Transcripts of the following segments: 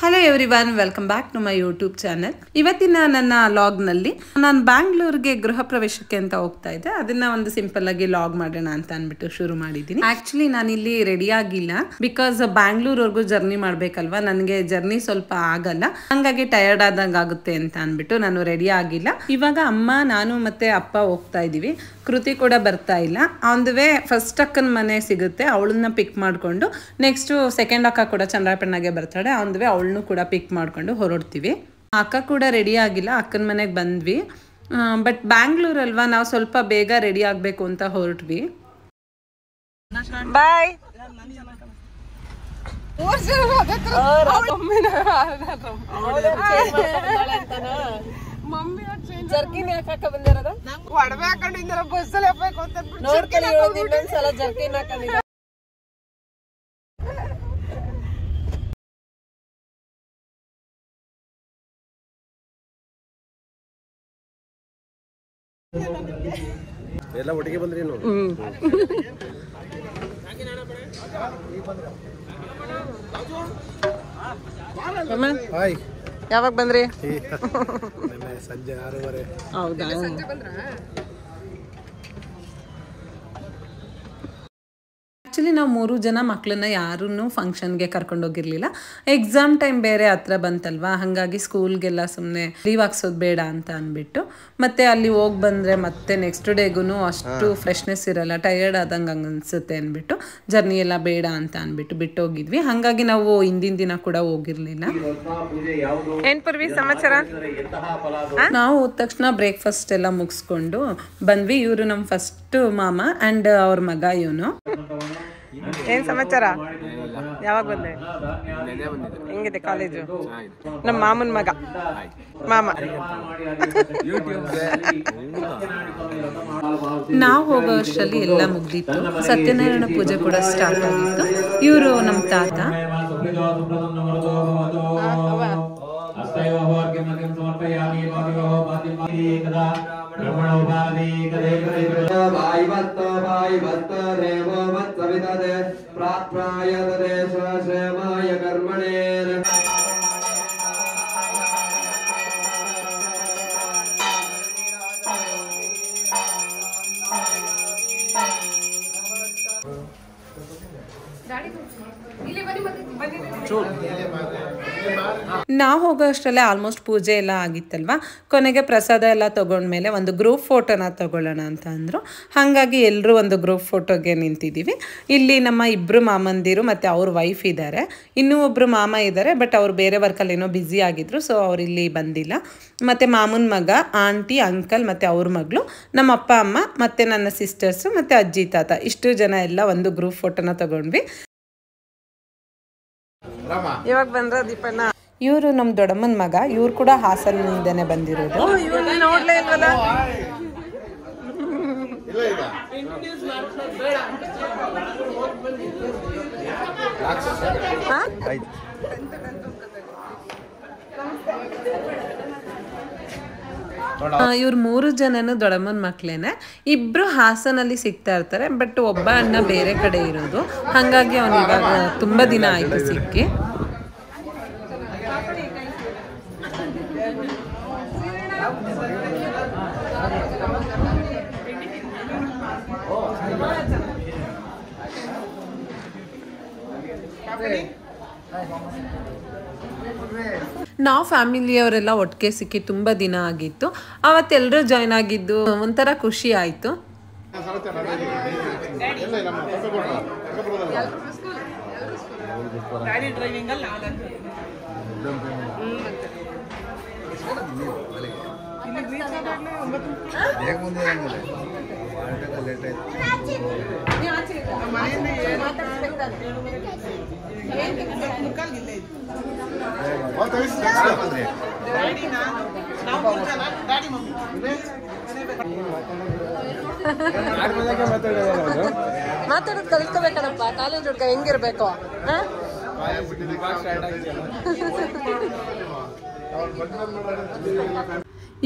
Hello everyone, welcome back to my YouTube channel. ಇವತ್ತಿನ ನನ್ನ ಲಾಗ್ನಲ್ಲಿ ನಾನು ಬ್ಯಾಂಗ್ಳೂರ್ಗೆ ಗೃಹ ಪ್ರವೇಶಕ್ಕೆ ಅಂತ ಹೋಗ್ತಾ ಇದ್ದೆ. ಅದನ್ನ ಒಂದು ಸಿಂಪಲ್ ಆಗಿ ಲಾಗ್ ಮಾಡೋಣ ಅಂತ ಅಂದ್ಬಿಟ್ಟು ಶುರು ಮಾಡಿದ್ದೀನಿ. ಆಕ್ಚುಲಿ ನಾನು ಇಲ್ಲಿ ರೆಡಿ ಆಗಿಲ್ಲ, ಬಿಕಾಸ್ ಬ್ಯಾಂಗ್ಳೂರ್ವರೆಗೂ ಜರ್ನಿ ಮಾಡ್ಬೇಕಲ್ವಾ, ನನಗೆ ಜರ್ನಿ ಸ್ವಲ್ಪ ಆಗಲ್ಲ, ಹಂಗಾಗಿ ಟಯರ್ಡ್ ಆದಂಗೆ ಆಗುತ್ತೆ ಅಂತ ಅಂದ್ಬಿಟ್ಟು ನಾನು ರೆಡಿ ಆಗಿಲ್ಲ. ಇವಾಗ ಅಮ್ಮ, ನಾನು ಮತ್ತೆ ಅಪ್ಪ ಹೋಗ್ತಾ ಇದೀವಿ. ಕೃತಿ ಕೂಡ ಬರ್ತಾ ಇಲ್ಲ. ಆನ್ ದ ವೇ ಫಸ್ಟ್ ಅಕ್ಕನ ಮನೆ ಸಿಗುತ್ತೆ, ಅವಳನ್ನ ಪಿಕ್ ಮಾಡಿಕೊಂಡು ನೆಕ್ಸ್ಟ್ ಸೆಕೆಂಡ್ ಅಕ್ಕ ಕೂಡ ಚಂದ್ರಾಪಣ್ಣಗೆ ಬರ್ತಾಳೆ. ಆನ್ ದ ವೇ ಅವಳನ್ನು ಕೂಡ ಪಿಕ್ ಮಾಡ್ಕೊಂಡು ಹೊರಡ್ತೀವಿ. ಅಕ್ಕ ಕೂಡ ರೆಡಿ ಆಗಿಲ್ಲ, ಅಕ್ಕನ ಮನೆಗೆ ಬಂದ್ವಿ. ಬಟ್ ಬ್ಯಾಂಗ್ಳೂರ್ ಅಲ್ವಾ, ನಾವು ಸ್ವಲ್ಪ ಬೇಗ ರೆಡಿ ಆಗಬೇಕು ಅಂತ ಹೊರಟ್ವಿ. ಬಾಯ್. ಜರ್ಕಿನ್ ಯಾಕೆ ಬಂದಿರೋದು? ಒಡವೆ ಹಾಕೊಂಡಿದ್ದಾರ, ಬಸ್ಸಲ್ಲಿ ಹಾಕ್ಬೇಕು ಅಂತ ಇನ್ನೊಂದ್ಸಲ ಜರ್ಕಿನ್ ಹಾಕೊಂಡಿದ್ದ. ಎಲ್ಲ ಒಟ್ಟಿಗೆ ಬಂದ್ರಿ. ಯಾವಾಗ ಬಂದ್ರಿ? ಸಂಜೆ 6:30. ಹೌದಾ? ಆ್ಯಕ್ಚುಲಿ ನಾವು 3 ಜನ ಮಕ್ಕಳನ್ನ ಯಾರನ್ನೂ ಫಂಕ್ಷನ್ಗೆ ಕರ್ಕೊಂಡೋಗಿರ್ಲಿಲ್ಲ. ಎಕ್ಸಾಮ್ ಟೈಮ್ ಬೇರೆ ಹತ್ರ ಬಂತಲ್ವಾ, ಹಾಗಾಗಿ ಸ್ಕೂಲ್ಗೆಲ್ಲ ಸುಮ್ಮನೆ ಲೀವ್ ಹಾಕ್ಸೋದು ಬೇಡ ಅಂತ ಅಂದ್ಬಿಟ್ಟು, ಮತ್ತೆ ಅಲ್ಲಿ ಹೋಗಿ ಬಂದರೆ ಮತ್ತೆ ನೆಕ್ಸ್ಟ್ ಡೇಗೂ ಅಷ್ಟು ಫ್ರೆಶ್ನೆಸ್ ಇರಲ್ಲ, ಟಯರ್ಡ್ ಆದಂಗೆ ಹಂಗೆ ಅನಿಸುತ್ತೆ ಅಂದ್ಬಿಟ್ಟು ಜರ್ನಿ ಎಲ್ಲ ಬೇಡ ಅಂತ ಅಂದ್ಬಿಟ್ಟು ಬಿಟ್ಟೋಗಿದ್ವಿ. ಹಾಗಾಗಿ ನಾವು ಹಿಂದಿನ ದಿನ ಕೂಡ ಹೋಗಿರ್ಲಿಲ್ಲ. ಏನ್ ಪೂರ್ವಿ ಸಮಾಚಾರ? ನಾವು ಹೋದ ತಕ್ಷಣ ಬ್ರೇಕ್ಫಾಸ್ಟ್ ಎಲ್ಲ ಮುಗಿಸ್ಕೊಂಡು ಬಂದ್ವಿ. ಇವರು ನಮ್ಮ ಫಸ್ಟ್ ಮಾಮ ಆ್ಯಂಡ್ ಅವ್ರ ಮಗ ಇವನು. ಏನ್ ಸಮಾಚಾರ? ಯಾವಾಗ ಬಂದೆ? ಹೆಂಗಿದೆ ಕಾಲೇಜು? ನಮ್ಮ ಮಾಮನ್ ಮಗ ಮಾಮ. ನಾವು ಹೋಗೋ ವರ್ಷದಲ್ಲಿ ಎಲ್ಲ ಮುಗ್ದಿತ್ತು. ಸತ್ಯನಾರಾಯಣ ಪೂಜೆ ಕೂಡ ಸ್ಟಾರ್ಟ್ ಆಗಿತ್ತು. ಇವರು ನಮ್ಮ ತಾತ. ನಾವು ಹೋಗೋ ಅಷ್ಟರಲ್ಲೇ ಆಲ್ಮೋಸ್ಟ್ ಪೂಜೆ ಎಲ್ಲ ಆಗಿತ್ತಲ್ವ. ಕೊನೆಗೆ ಪ್ರಸಾದ ಎಲ್ಲ ತಗೊಂಡ್ಮೇಲೆ ಒಂದು ಗ್ರೂಪ್ ಫೋಟೋನ ತಗೊಳ್ಳೋಣ ಅಂತ ಅಂದರು. ಹಾಗಾಗಿ ಎಲ್ಲರೂ ಒಂದು ಗ್ರೂಪ್ ಫೋಟೋಗೆ ನಿಂತಿದ್ದೀವಿ. ಇಲ್ಲಿ ನಮ್ಮ ಇಬ್ಬರು ಮಾಮಂದಿರು ಮತ್ತು ಅವ್ರ ವೈಫ್ ಇದ್ದಾರೆ. ಇನ್ನೂ ಒಬ್ಬರು ಮಾಮ ಇದ್ದಾರೆ, ಬಟ್ ಅವ್ರು ಬೇರೆ ವರ್ಕಲ್ಲಿ ಏನೋ ಬ್ಯುಸಿ ಆಗಿದ್ರು, ಸೊ ಅವ್ರು ಇಲ್ಲಿ ಬಂದಿಲ್ಲ. ಮತ್ತು ಮಾಮನ ಮಗ, ಆಂಟಿ, ಅಂಕಲ್ ಮತ್ತು ಅವ್ರ ಮಗಳು, ನಮ್ಮ ಅಪ್ಪ ಅಮ್ಮ ಮತ್ತು ನನ್ನ ಸಿಸ್ಟರ್ಸು ಮತ್ತು ಅಜ್ಜಿ ತಾತ, ಇಷ್ಟು ಜನ ಎಲ್ಲ ಒಂದು ಗ್ರೂಪ್ ಫೋಟೋನ ತಗೊಂಡ್ವಿ. ಇವಾಗ ಬಂದ್ರ ದೀಪಣ್ಣ? ಇವರು ನಮ್ಮ ದೊಡ್ಡಮ್ಮನ ಮಗ. ಇವ್ರು ಕೂಡ ಹಾಸನದಿಂದನೇ ಬಂದಿರೋದು. ನೋಡ್ಲೇ ಇಲ್ವಲ್ಲ? ಇವ್ರು 3 ಜನನು ದೊಡ್ಡಮ್ಮನ ಮಕ್ಳೇನೆ. ಇಬ್ರು ಹಾಸನಲ್ಲಿ ಸಿಗ್ತಾ ಇರ್ತಾರೆ, ಬಟ್ ಒಬ್ಬ ಅಣ್ಣ ಬೇರೆ ಕಡೆ ಇರೋದು, ಹಾಗಾಗಿ ಅವನು ಇವಾಗ ತುಂಬ ದಿನ ಆಯಿತು ಸಿಕ್ಕಿ. ನಾವು ಫ್ಯಾಮಿಲಿಯವರೆಲ್ಲ ಒಟ್ಟಿಗೆ ಸಿಕ್ಕಿ ತುಂಬ ದಿನ ಆಗಿತ್ತು. ಅವತ್ತೆಲ್ಲರೂ ಜಾಯ್ನ್ ಆಗಿದ್ದು ಒಂಥರ ಖುಷಿ ಆಯಿತು. ಮಾತಾಡೋದು ಕಲಿತ್ಕೋಬೇಕಣಪ್ಪ, ಕಾಲೇಜ್ ಹುಡುಗ ಹೆಂಗಿರ್ಬೇಕು.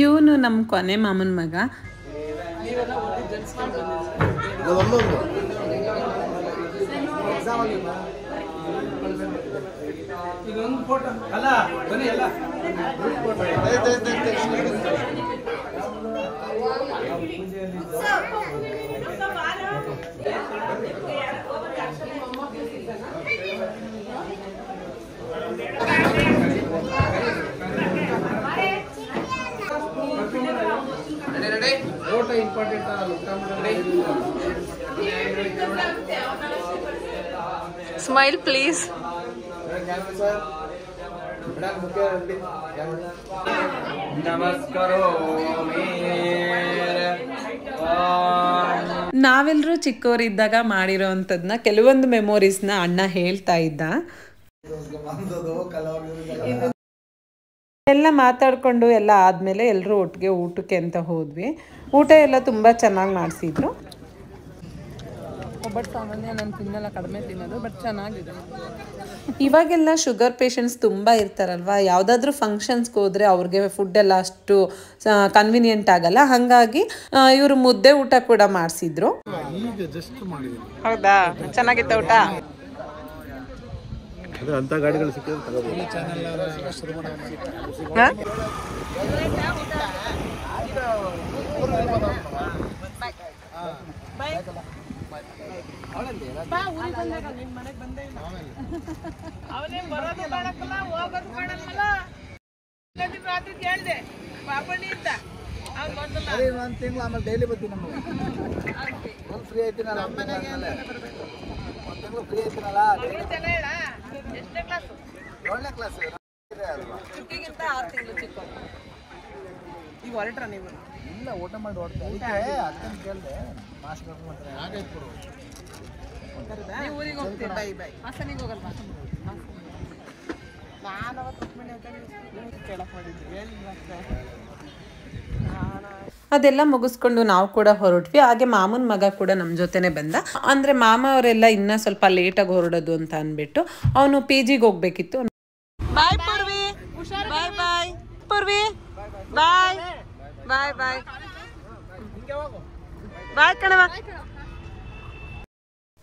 ಇವನು ನಮ್ಮ ಕೊನೆ ಮಾಮನ ಮಗ. ಈಗ Smile, please. ನಾವೆಲ್ಲರೂ ಚಿಕ್ಕವರಿದ್ದಾಗ ಮಾಡಿರೋ ಅಂಥದ್ದನ್ನ ಕೆಲವೊಂದು ಮೆಮೊರೀಸ್ನ ಅಣ್ಣ ಹೇಳ್ತಾ ಇದ್ದ. ಎಲ್ಲ ಮಾತಾಡ್ಕೊಂಡು ಎಲ್ಲ ಆದಮೇಲೆ ಎಲ್ಲರೂ ಒಟ್ಟಿಗೆ ಊಟಕ್ಕೆ ಅಂತ ಹೋದ್ವಿ. ಊಟ ಎಲ್ಲ ತುಂಬ ಚೆನ್ನಾಗಿ ಮಾಡಿಸಿದ್ರು. ಬಟ್ ಸಾಮಾನ್ಯ ನಾನು ತಿನ್ನಲ್ಲ, ಕಡಿಮೆ ತಿನ್ನೋದು, ಬಟ್ ಚೆನ್ನಾಗಿದೆ. ಇವಾಗೆಲ್ಲ ಶುಗರ್ ಪೇಷಂಟ್ಸ್ ತುಂಬ ಇರ್ತಾರಲ್ವ, ಯಾವುದಾದ್ರೂ ಫಂಕ್ಷನ್ಸ್ಗೆ ಹೋದರೆ ಅವ್ರಿಗೆ ಫುಡ್ ಎಲ್ಲ ಅಷ್ಟು ಕನ್ವಿನಿಯೆಂಟ್ ಆಗಲ್ಲ. ಹಾಗಾಗಿ ಇವರು ಮುದ್ದೆ ಊಟ ಕೂಡ ಮಾಡಿಸಿದ್ರು. ಹೌದಾ, ಚೆನ್ನಾಗಿತ್ತು ಊಟ? ಅಂತ ಗಾಡಿಗಳು ಸಿಕ್ಕಿದ್ರೆ ತಗೋಬಹುದು. ಅವನೇ ಬರೋದು ಕಾಣಕ್ಕಲ್ಲ, ಹೋಗೋದು ಕಾಣಕ್ಕಲ್ಲ. ರಾತ್ರಿ ಕೇಳಿದೆ ಪಾಪಣಿ ಅಂತ, ಅವ್ನು ಬಂದಿಲ್ಲ. ಒಂದು ತಿಂಗಳು ಆಮೇಲೆ ಡೈಲಿ ಬರ್ತೀನಿ. ನಮಗೆ ಒಂದು ಫ್ರೀ ಐತಿನಲ್ಲ, ಒಂದು ತಿಂಗಳು ಫ್ರೀ ಐತಿನಲ್ಲ. ಎಷ್ಟನೇ ಕ್ಲಾಸು? 7ನೇ ಕ್ಲಾಸ್. ಚಿಕ್ಕಿಗಿಂತ 6 ತಿಂಗಳು ಚಿಕ್ಕ. ಈಗ ಹೊರಟ್ರ ನೀವು? ಇಲ್ಲ, ಊಟ ಮಾಡಿ ಹೊರಟೆ. ಅಕ್ಕನ ಕೇಳಿದೆ, ಮಾಸ್ಕ್ ಮಾಡ್ತಾರೆ. ಆಗೈತೆ ಕೊಡು. ನೀವು ಊರಿಗೆ ಹೋಗ್ತೀವಿ? Bye bye. ಹಾಸನಿಗೆ ಹೋಗಲ್ವಾ? ನಾನು ಕೇಳಕ್ ಮಾಡಿದ್ದೆ. ಅದೆಲ್ಲ ಮುಗಿಸ್ಕೊಂಡು ನಾವು ಕೂಡ ಹೊರಟ್ವಿ. ಹಾಗೆ ಮಾಮನ ಮಗ ಕೂಡ ನಮ್ಮ ಜೊತೆನೆ ಬಂದ. ಅಂದರೆ ಮಾಮ ಅವರೆಲ್ಲ ಇನ್ನೂ ಸ್ವಲ್ಪ ಲೇಟಾಗಿ ಹೊರಡೋದು ಅಂತ ಅಂದ್ಬಿಟ್ಟು ಅವನು PGಗೆ ಹೋಗ್ಬೇಕಿತ್ತು. ಬಾಯ್ ಪೂರ್ವಿ. ಬಾಯ್ ಬಾಯ್ ಪೂರ್ವಿ. ಬಾಯ್ ಬಾಯ್ ಬಾಯ್ ಬಾಯ್ ಕಣವ.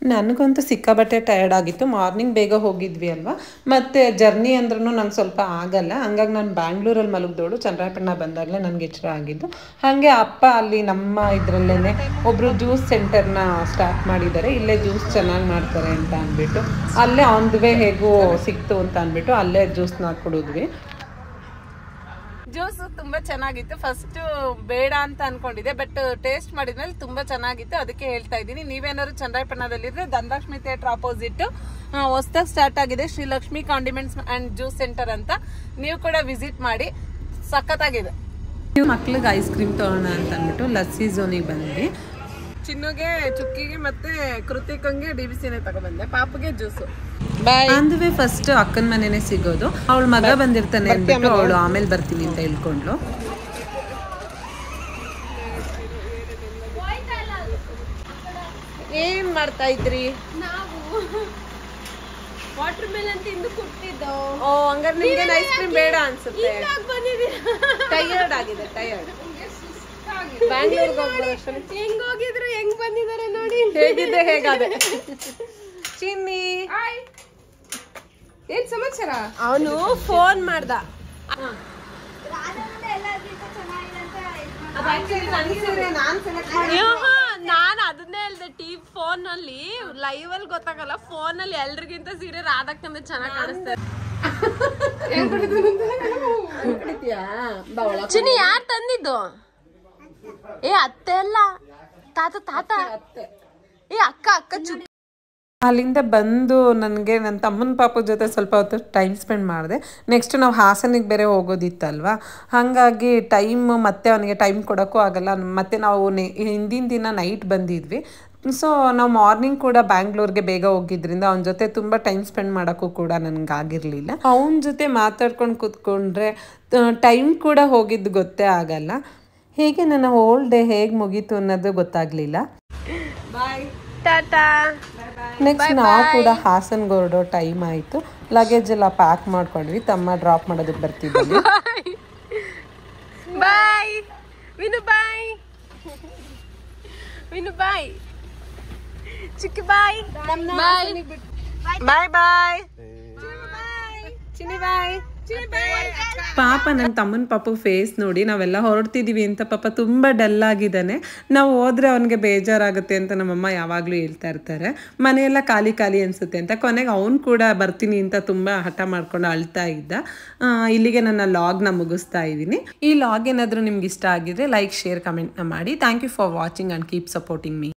ನನಗಂತೂ ಸಿಕ್ಕಾಬಟ್ಟೆ ಟಯರ್ಡ್ ಆಗಿತ್ತು. ಮಾರ್ನಿಂಗ್ ಬೇಗ ಹೋಗಿದ್ವಿ ಅಲ್ವಾ, ಮತ್ತು ಜರ್ನಿ ಅಂದ್ರೂ ನಂಗೆ ಸ್ವಲ್ಪ ಆಗಲ್ಲ. ಹಂಗಾಗಿ ನಾನು ಬ್ಯಾಂಗ್ಳೂರಲ್ಲಿ ಮಲಗಿದೋಳು. ಚನ್ನರಾಯಪಟ್ಟಣ ಬಂದಾಗಲೇ ನನಗೆ ಎಚ್ಚರ ಆಗಿದ್ದು. ಹಾಗೆ ಅಪ್ಪ ಅಲ್ಲಿ ನಮ್ಮ ಇದರಲ್ಲೇ ಒಬ್ಬರು ಜ್ಯೂಸ್ ಸೆಂಟರ್ನ ಸ್ಟಾರ್ಟ್ ಮಾಡಿದ್ದಾರೆ. ಇಲ್ಲೇ ಜ್ಯೂಸ್ ಚೆನ್ನಾಗಿ ಮಾಡ್ತಾರೆ ಅಂತ ಅಂದ್ಬಿಟ್ಟು ಅಲ್ಲೇ ಆನ್ ದ ವೇ ಹೇಗೂ ಸಿಕ್ತು ಅಂತ ಅಂದ್ಬಿಟ್ಟು ಅಲ್ಲೇ ಜ್ಯೂಸ್ನ ಕುಡಿದ್ವಿ. ಜ್ಯೂಸ್ ತುಂಬಾ ಚೆನ್ನಾಗಿತ್ತು. ಫಸ್ಟ್ ಬೇಡ ಅಂತ ಅನ್ಕೊಂಡಿದ್ದೆ, ಬಟ್ ಟೇಸ್ಟ್ ಮಾಡಿದ್ಮೇಲೆ ತುಂಬಾ ಚೆನ್ನಾಗಿತ್ತು. ಅದಕ್ಕೆ ಹೇಳ್ತಾ ಇದ್ದೀನಿ, ನೀವೇನಾದ್ರು ಚನ್ನರಾಯಪಟ್ಟಣದಲ್ಲಿದ್ರೆ ಧನಲಕ್ಷ್ಮಿ ಥಿಯೇಟರ್ ಆಪೋಸಿಟ್ ಹೊಸದಾಗಿ ಸ್ಟಾರ್ಟ್ ಆಗಿದೆ Shri Lakshmi condiments and juice centre ಅಂತ. ನೀವು ಕೂಡ ವಿಸಿಟ್ ಮಾಡಿ, ಸಖತ್ತಾಗಿದೆ. ಮಕ್ಳಿಗೆ ಐಸ್ ಕ್ರೀಮ್ ತಗೋಣ ಅಂತ ಅಂದ್ಬಿಟ್ಟು ಲಸ್ಸಿ ಝೋನಿಗೆ ಬಂದ್ವಿ. ಚಿನ್ನುಗೆ, ಚುಕ್ಕಿಗೆ ಮತ್ತೆ ಕೃತಿಕಂಗೆ DBCನೇ ತಗೊಬಂದೆ. ಪಾಪಗೆ juice. On the way first ಅಕ್ಕನ ಮನೆನೇ ಸಿಗೋದು. ಅವಳ ಮಗ ಬಂದಿರ್ತಾನೆ ಅಂದ್ಬಿಟ್ಟು ಅವಳು ಆಮೇಲೆ ಬರ್ತೀನಿ ಅಂತ ಹೇಳ್ಕೊಂಡ್ಲು. ಏನ್ ಮಾಡ್ತಾ ಇದ್ರಿ? ವಾಟರ್ ಮೆಲನ್ ತಿಂದು ಕೊಟ್ಟಿದ್ದು. ಓ, ಹಂಗಾರೆ ನಿಮ್ಗೆ ಐಸ್ ಕ್ರೀಮ್ ಬೇಡ ಅನ್ಸುತ್ತೆ. ಟಯರ್ಡ್ ಆಗಿದೆ, ಟಯರ್ಡ್. ಬ್ಯಾಂಗ್ಳೂರ್ಗೆ ಹೋಗ್ಬೋದು. ಹೆಂಗ್ ಹೋಗಿದ್ರು, ಹೆಂಗ್ ಬಂದಿದ್ದಾರೆ ನೋಡಿ. ಹೇಗಿದ್ದೆ ಹೇಗಾದೆ? ಚಿನ್ನಿ, ಏನ್ ಸಮಾಚಾರ? ಅವನು ಫೋನ್ ಮಾಡ್ದ. ನಾನು ಅದನ್ನೇ ಹೇಳ್ದೆ, ಫೋನ್ ಅಲ್ಲಿ ಲೈವ್ ಅಲ್ಲಿ ಗೊತ್ತಾಗಲ್ಲ, ಫೋನ್ ಅಲ್ಲಿ ಎಲ್ರಿಗಿಂತ ಸೀರೆ ರಾಧಕ್ಕಂದ್ರೆ ಚೆನ್ನಾಗಿ ಕಾಣಿಸ್ತಾರೆ. ಚಿನ್ನಿ ಯಾರು ತಂದಿದ್ದು? ಏ ಅತ್ತೆ ಅಲ್ಲ, ತಾತ ತಾತ. ಏ ಅಕ್ಕ ಅಕ್ಕ. ಅಲ್ಲಿಂದ ಬಂದು ನನಗೆ ನನ್ನ ತಮ್ಮನ ಪಾಪು ಜೊತೆ ಸ್ವಲ್ಪ ಹೊತ್ತು ಟೈಮ್ ಸ್ಪೆಂಡ್ ಮಾಡಿದೆ. ನೆಕ್ಸ್ಟ್ ನಾವು ಹಾಸನಿಗೆ ಬೇರೆ ಹೋಗೋದಿತ್ತಲ್ವ, ಹಾಗಾಗಿ ಮತ್ತೆ ಅವನಿಗೆ ಟೈಮ್ ಕೊಡೋಕ್ಕೂ ಆಗಲ್ಲ. ಮತ್ತು ನಾವು ಹಿಂದಿನ ದಿನ ನೈಟ್ ಬಂದಿದ್ವಿ. ಸೊ ನಾವು ಮಾರ್ನಿಂಗ್ ಕೂಡ ಬ್ಯಾಂಗ್ಳೂರ್ಗೆ ಬೇಗ ಹೋಗಿದ್ರಿಂದ ಅವನ ಜೊತೆ ತುಂಬ ಟೈಮ್ ಸ್ಪೆಂಡ್ ಮಾಡೋಕ್ಕೂ ಕೂಡ ನನಗಾಗಿರಲಿಲ್ಲ. ಅವನ ಜೊತೆ ಮಾತಾಡ್ಕೊಂಡು ಕೂತ್ಕೊಂಡ್ರೆ ಟೈಮ್ ಕೂಡ ಹೋಗಿದ್ದು ಗೊತ್ತೇ ಆಗಲ್ಲ. ಹೇಗೆ ನನ್ನ ಹೋಲ್ ಡೇ ಹೇಗೆ ಮುಗೀತು ಅನ್ನೋದು ಗೊತ್ತಾಗಲಿಲ್ಲ. ಬಾಯ್, ಟಾಟಾ. ನೆಕ್ಸ್ಟ್ ನಾವು ಕೂಡ ಹಾಸನ್ಗೆ ಹೊರಡೋ ಟೈಮ್ ಆಯಿತು. ಲಗೇಜ್ ಎಲ್ಲ ಪ್ಯಾಕ್ ಮಾಡ್ಕೊಂಡ್ವಿ. ತಮ್ಮ ಡ್ರಾಪ್ ಮಾಡೋದಕ್ಕೆ ಬರ್ತಿದ್ವಿ. ಬಾಯ್ ವಿನು, ಬಾಯ್ ವಿನು, ಬಾಯ್ ಚಿಕ್ಕಿ, ಬಾಯ್ ಬಾಯ್ ಬಾಯ್ ಬಾಯ್. ಚಿನಿ ಬಾಯ್. ಪಾಪ ನನ್ನ ತಮ್ಮನ ಪಾಪ ಫೇಸ್ ನೋಡಿ ನಾವೆಲ್ಲ ಹೊರಡ್ತಿದ್ದೀವಿ ಅಂತ ಪಾಪ ತುಂಬ ಡಲ್ ಆಗಿದ್ದಾನೆ. ನಾವು ಹೋದ್ರೆ ಅವನಿಗೆ ಬೇಜಾರಾಗುತ್ತೆ ಅಂತ ನಮ್ಮಮ್ಮ ಯಾವಾಗಲೂ ಹೇಳ್ತಾ ಇರ್ತಾರೆ. ಮನೆಯೆಲ್ಲ ಖಾಲಿ ಖಾಲಿ ಅನಿಸುತ್ತೆ ಅಂತ. ಕೊನೆಗೆ ಅವ್ನು ಕೂಡ ಬರ್ತೀನಿ ಅಂತ ತುಂಬ ಹಠ ಮಾಡ್ಕೊಂಡು ಅಳ್ತಾ ಇದ್ದ. ಇಲ್ಲಿಗೆ ನನ್ನ ಲಾಗ್ನ ಮುಗಿಸ್ತಾ ಇದ್ದೀನಿ. ಈ ಲಾಗ್ ಏನಾದರೂ ನಿಮ್ಗೆ ಇಷ್ಟ ಆಗಿದ್ರೆ ಲೈಕ್, ಶೇರ್, ಕಮೆಂಟ್ನ ಮಾಡಿ. Thank you for watching and keep supporting me.